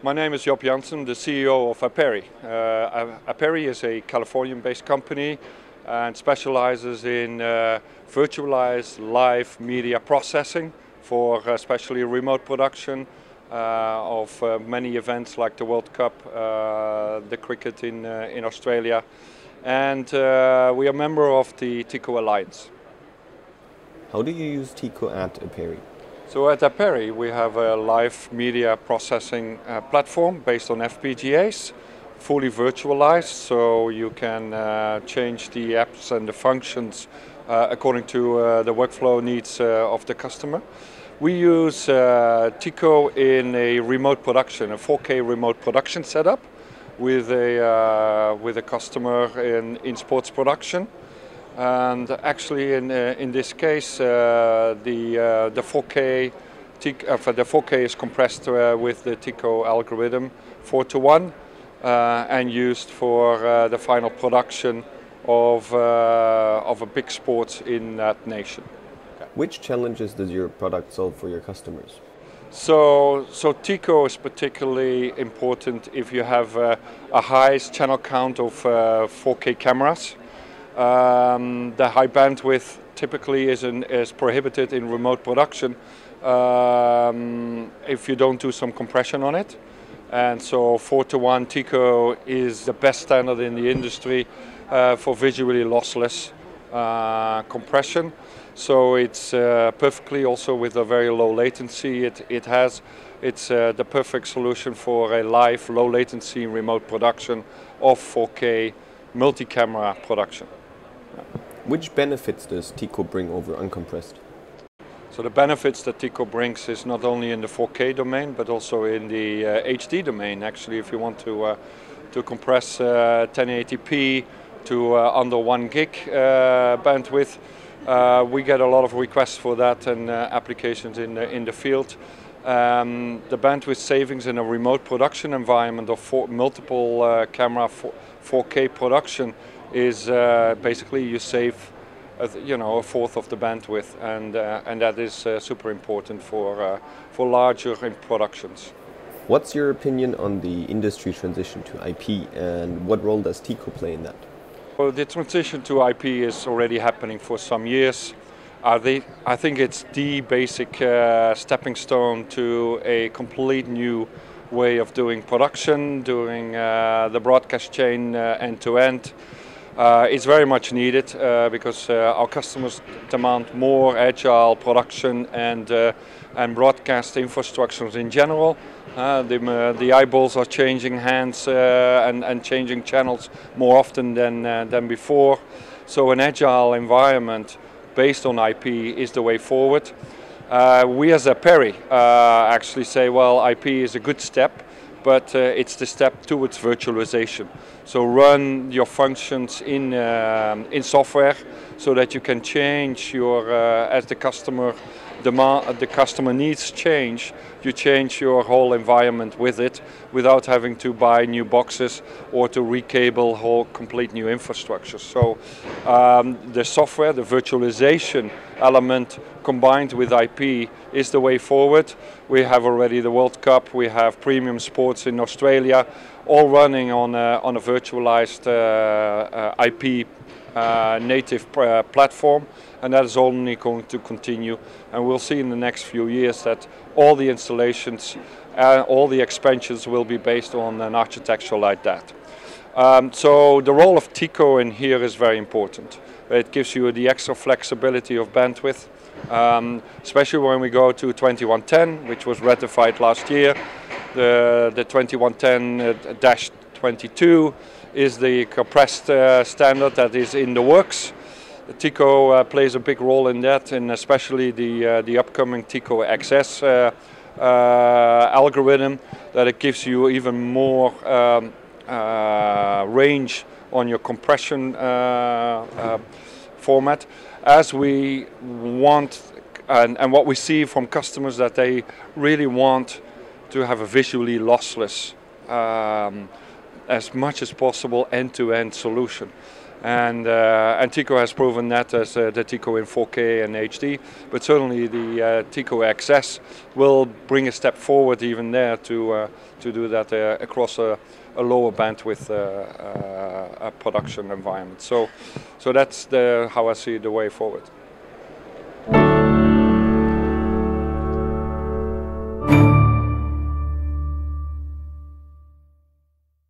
My name is Joop Janssen, the CEO of Aperi. Aperi is a Californian-based company and specializes in virtualized live media processing for especially remote production of many events like the World Cup, the cricket in Australia, and we are a member of the TICO Alliance. How do you use TICO at Aperi? So at Aperi we have a live media processing platform based on FPGAs, fully virtualized, so you can change the apps and the functions according to the workflow needs of the customer. We use TICO in a remote production, a 4K remote production setup with a customer in sports production. And actually, in this case, the 4K is compressed with the TICO algorithm 4:1 and used for the final production of a big sport in that nation. Which challenges does your product solve for your customers? So TICO is particularly important if you have a high channel count of 4K cameras. The high bandwidth typically is prohibited in remote production if you don't do some compression on it. And so 4:1 TICO is the best standard in the industry for visually lossless compression. So it's perfectly also with a very low latency. It's the perfect solution for a live low latency remote production of 4K multi-camera production. Which benefits does TICO bring over uncompressed? So the benefits that TICO brings is not only in the 4K domain, but also in the HD domain. Actually, if you want to compress 1080p to under 1 gig bandwidth, we get a lot of requests for that and applications in the field. The bandwidth savings in a remote production environment of multiple camera 4K production is basically you save a fourth of the bandwidth, and that is super important for larger productions. What's your opinion on the industry transition to IP, and what role does TICO play in that? Well, the transition to IP is already happening for some years. I think it's the basic stepping stone to a complete new way of doing production, doing the broadcast chain end to end. It's very much needed because our customers demand more agile production and broadcast infrastructures in general. The eyeballs are changing hands and changing channels more often than before. So an agile environment based on IP is the way forward. We as Aperi actually say, well, IP is a good step, but it's the step towards virtualization. So run your functions in software so that you can change your as the customer needs change, you change your whole environment with it without having to buy new boxes or to recable whole complete new infrastructure. So the software, the virtualization element combined with IP is the way forward. We have already the World Cup, we have premium sports in Australia, all running on a virtualized IP native platform, and that is only going to continue. And we'll see in the next few years that all the installations, all the expansions will be based on an architecture like that. So the role of TICO in here is very important. It gives you the extra flexibility of bandwidth, especially when we go to 2110, which was ratified last year. The 2110-22 is the compressed standard that is in the works. TICO plays a big role in that, and especially the upcoming TICO XS algorithm, that it gives you even more range on your compression format, as we want, and what we see from customers, that they really want to have a visually lossless, as much as possible, end-to-end solution. And TICO has proven that as the TICO in 4K and HD, but certainly the TICO XS will bring a step forward even there to do that across a lower bandwidth production environment. So that's how I see the way forward.